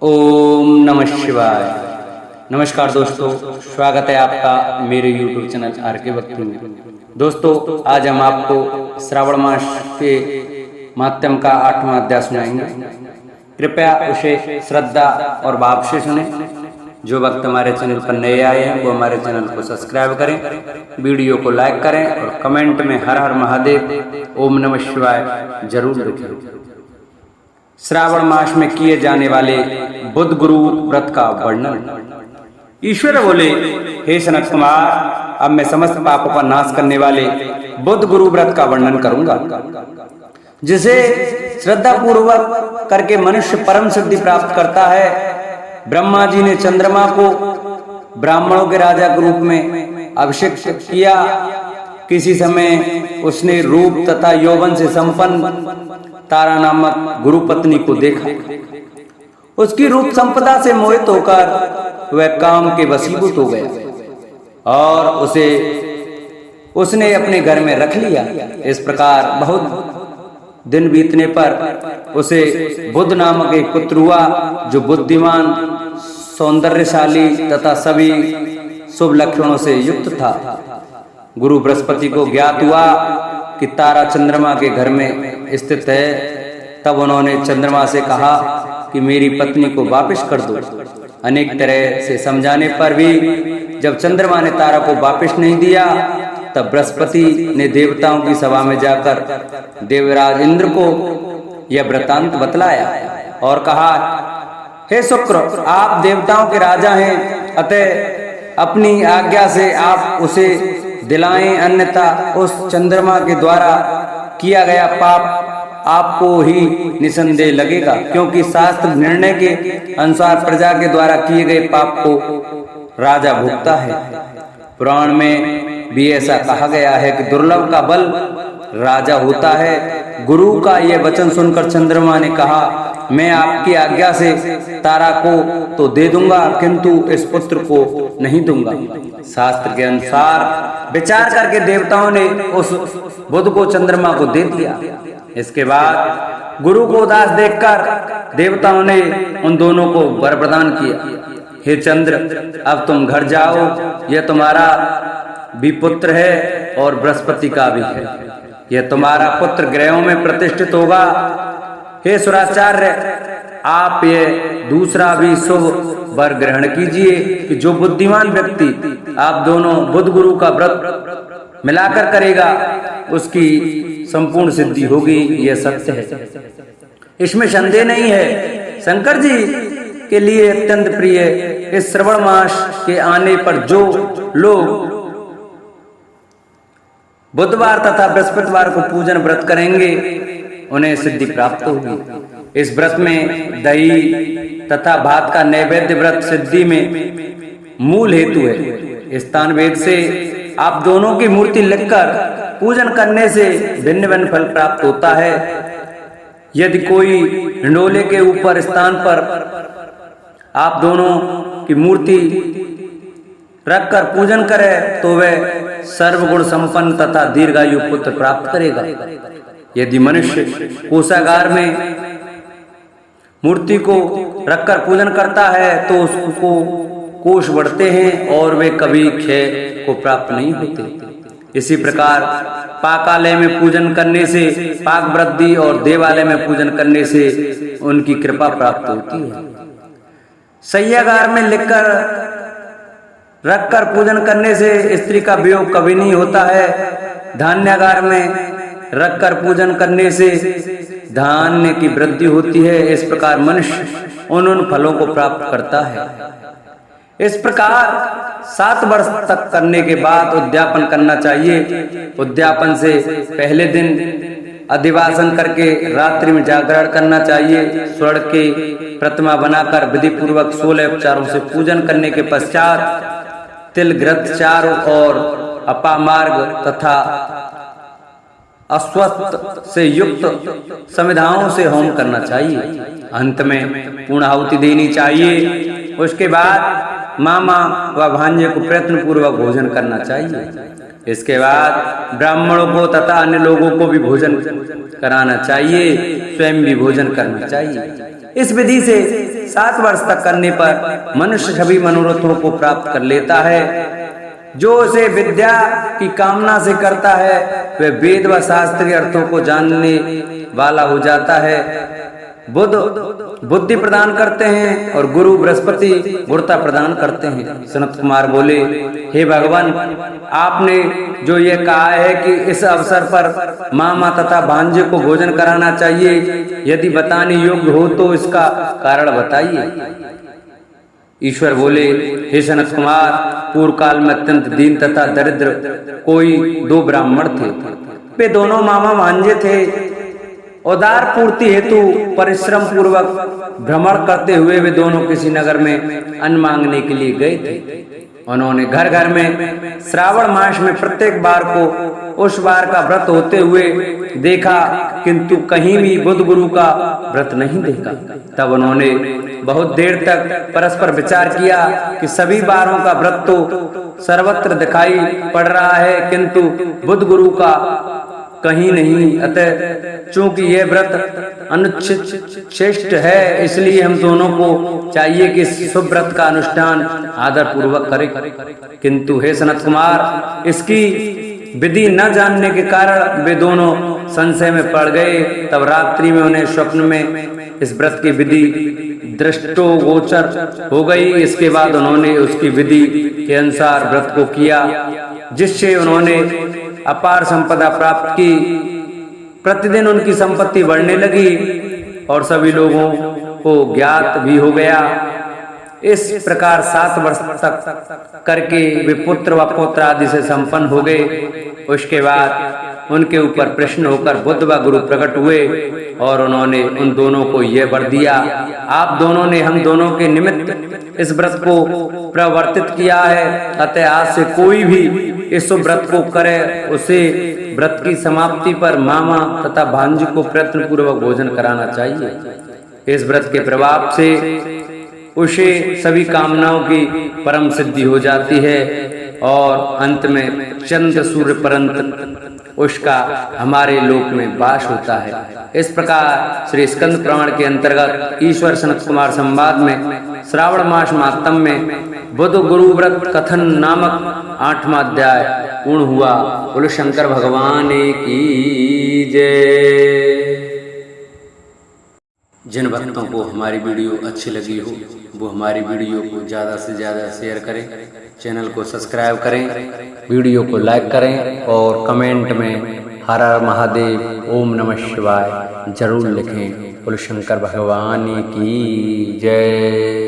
ओम नमः शिवाय। नमस्कार दोस्तों, स्वागत है आपका मेरे यूट्यूब चैनल आरके भक्ति में। दोस्तों, आज हम आपको श्रावण मास के माध्यम का 8वां अध्याय सुनाएंगे। कृपया उसे श्रद्धा और भाव से सुने। जो भक्त हमारे चैनल पर नए आए हैं वो हमारे चैनल को सब्सक्राइब करें, वीडियो को लाइक करें और कमेंट में हर हर महादेव ओम नमः शिवाय जरूर लिखें। श्रावण मास में किए जाने वाले बुध गुरु व्रत का वर्णन। ईश्वर बोले, हे सनत कुमार, अब मैं समस्त पापों का नाश करने वाले बुध गुरु व्रत का वर्णन करूंगा, जिसे श्रद्धा पूर्वक करके मनुष्य परम सिद्धि प्राप्त करता है। ब्रह्मा जी ने चंद्रमा को ब्राह्मणों के राजा के रूप में अभिषेक किया। किसी समय उसने रूप तथा यौवन से संपन्न तारा नामक गुरु पत्नी को देखा। उसकी रूप संपदा से मोहित होकर वह काम के वशीभूत हो गया और उसने अपने घर में रख लिया। इस प्रकार बहुत दिन बीतने पर उसे बुध नामक एक पुत्र हुआ, जो बुद्धिमान, सौंदर्यशाली तथा सभी शुभ लक्षणों से युक्त था। गुरु बृहस्पति को ज्ञात हुआ कि तारा चंद्रमा के घर में स्थित है। तब उन्होंने चंद्रमा से कहा कि मेरी पत्नी को वापस कर दो। अनेक तरह से समझाने पर भी जब चंद्रमा ने तारा को वापस नहीं दिया, तब बृहस्पति ने देवताओं की सभा में जाकर देवराज इंद्र को यह वृतांत बतलाया और कहा, हे शुक्र, आप देवताओं के राजा हैं, अतः अपनी आज्ञा से आप उसे दिलाएं, अन्यथा उस चंद्रमा के द्वारा किया गया पाप आपको ही निसंदेह लगेगा, क्योंकि शास्त्र निर्णय के अनुसार प्रजा के द्वारा किए गए पाप को राजा भुगता है। पुराण में भी ऐसा कहा गया है कि दुर्लभ का बल राजा होता है। गुरु का यह वचन सुनकर चंद्रमा ने कहा, मैं आपकी आज्ञा से तारा को तो दे दूंगा, किंतु इस पुत्र को नहीं दूंगा। शास्त्र के अनुसार विचार करके देवताओं ने उस बुध को चंद्रमा को दे दिया। इसके बाद गुरु को उदास देखकर देवताओं ने उन दोनों को वर प्रदान किया, हे चंद्र, अब तुम घर जाओ, यह तुम्हारा भी पुत्र है और बृहस्पति का भी है। यह तुम्हारा पुत्र ग्रहों में प्रतिष्ठित होगा। हे सुराचार्य, आप ये दूसरा भी शुभ वर ग्रहण कीजिए कि जो बुद्धिमान व्यक्ति आप दोनों बुध गुरु का व्रत मिलाकर करेगा, उसकी संपूर्ण सिद्धि होगी। यह सत्य है, इसमें संदेह नहीं है। शंकर जी के लिए अत्यंत प्रिय इस श्रावण मास के आने पर जो लोग बुधवार तथा बृहस्पतिवार को पूजन व्रत करेंगे, उन्हें सिद्धि प्राप्त होगी। इस व्रत में दही तथा भात का नैवेद्य व्रत सिद्धि में मूल हेतु है। स्थान वेद से आप दोनों की मूर्ति लिखकर पूजन करने से भिन्न भिन्न फल प्राप्त होता है। यदि कोई हिंडोले के ऊपर स्थान पर आप दोनों की मूर्ति रखकर पूजन करे तो वह सर्वगुण संपन्न तथा दीर्घायु पुत्र प्राप्त करेगा। यदि मनुष्य कोषागार में मूर्ति को रखकर पूजन करता है तो उसको कोष बढ़ते हैं और वे कभी क्षय को प्राप्त नहीं होते। इसी प्रकार पाकालय में पूजन करने से पाक वृद्धि और देवालय में पूजन करने से उनकी कृपा प्राप्त होती है। शय्यागार में लिखकर रखकर पूजन करने से स्त्री का वियोग कभी नहीं होता है। धान्यागार में रखकर पूजन करने से धान्य की वृद्धि होती है। इस प्रकार मनुष्य उन फलों को प्राप्त करता है। इस प्रकार 7 वर्ष तक करने के बाद उद्यापन करना चाहिए। उद्यापन से पहले दिन अधिवासन करके रात्रि में जागरण करना चाहिए। स्वर्ण की प्रतिमा बनाकर विधि पूर्वक 16 उपचारों से पूजन करने के पश्चात तिल घृत चारों और अपामार्ग तथा अश्वत्थ से युक्त समिधाओं से होम करना चाहिए। अंत में पूर्णाहुति देनी चाहिए। उसके बाद मामा व भांजे को प्रयत्न पूर्वक भोजन करना चाहिए। इसके बाद ब्राह्मणों को तथा अन्य लोगों को भी भोजन कराना चाहिए, स्वयं भी भोजन करना चाहिए। इस विधि से 7 वर्ष तक करने पर मनुष्य सभी मनोरथों को प्राप्त कर लेता है। जो उसे विद्या की कामना से करता है वह वेद व शास्त्रीय अर्थों को जानने वाला हो जाता है। बुद्ध बुद्धि प्रदान करते हैं और गुरु बृहस्पति गुरुता प्रदान करते हैं। सनत कुमार बोले, हे भगवान, आपने जो ये कहा है कि इस अवसर पर मामा तथा भांजे को भोजन कराना चाहिए, यदि बताने योग्य हो तो इसका कारण बताइए। ईश्वर बोले, हे सनत कुमार, पूर्व काल में अत्यंत दीन तथा दरिद्र कोई 2 ब्राह्मण थे। वे दोनों मामा भांजे थे। उदार पूर्ति हेतु परिश्रम पूर्वक भ्रमण करते हुए वे दोनों किसी नगर में अन्न मांगने के लिए गए थे। उन्होंने घर घर में श्रावण मास में प्रत्येक बार को उस बार का व्रत होते हुए देखा, किंतु कहीं भी बुद्ध गुरु का व्रत नहीं देखा। तब उन्होंने बहुत देर तक परस्पर विचार किया कि सभी बारों का व्रत तो सर्वत्र दिखाई पड़ रहा है, किंतु बुद्ध गुरु का कहीं नहीं। अतः चूंकि यह व्रत अनुच्छेष्ट है, इसलिए हम दोनों को चाहिए कि शुभ व्रत का अनुष्ठान आदर पूर्वक करें। किंतु हे सनत कुमार, इसकी विधि न जानने के कारण वे दोनों संशय में पड़ गए। तब रात्रि में उन्हें स्वप्न में इस व्रत की विधि दृष्टोगोचर हो गई। इसके बाद उन्होंने उसकी विधि के अनुसार व्रत को किया, जिससे उन्होंने अपार संपदा प्राप्त की। प्रतिदिन उनकी संपत्ति बढ़ने लगी और सभी लोगों को ज्ञात भी हो गया। इस प्रकार 7 वर्ष तक करके वे पुत्र व पौत्र आदि से संपन्न हो गए। उसके बाद उनके ऊपर प्रश्न होकर बुद्ध व गुरु प्रकट हुए और उन्होंने उन दोनों को यह वर दिया, आप दोनों ने हम दोनों के निमित्त इस व्रत को प्रवर्तित किया है। अतः आज से कोई भी इस व्रत को करे, उसे व्रत की समाप्ति पर मामा तथा भांजी को प्रयत्न पूर्वक भोजन कराना चाहिए। इस व्रत के प्रभाव से उसे सभी कामनाओं की परम सिद्धि हो जाती है और अंत में चंद्र सूर्य पर्यंत उसका हमारे लोक में वास होता है। इस प्रकार श्री स्कंद पुराण के अंतर्गत ईश्वर सनत कुमार संवाद में श्रावण मास महात्म्य में बुद्ध गुरु व्रत कथन नामक 8वां अध्याय पूर्ण हुआ। बोलो शंकर भगवान की जय। जिन भक्तों को हमारी वीडियो अच्छी लगी हो वो हमारी वीडियो को ज़्यादा से ज़्यादा शेयर करें, चैनल को सब्सक्राइब करें, वीडियो को लाइक करें और कमेंट में हर हर महादेव, ओम नमः शिवाय जरूर लिखें। बोलो शंकर भगवान की जय।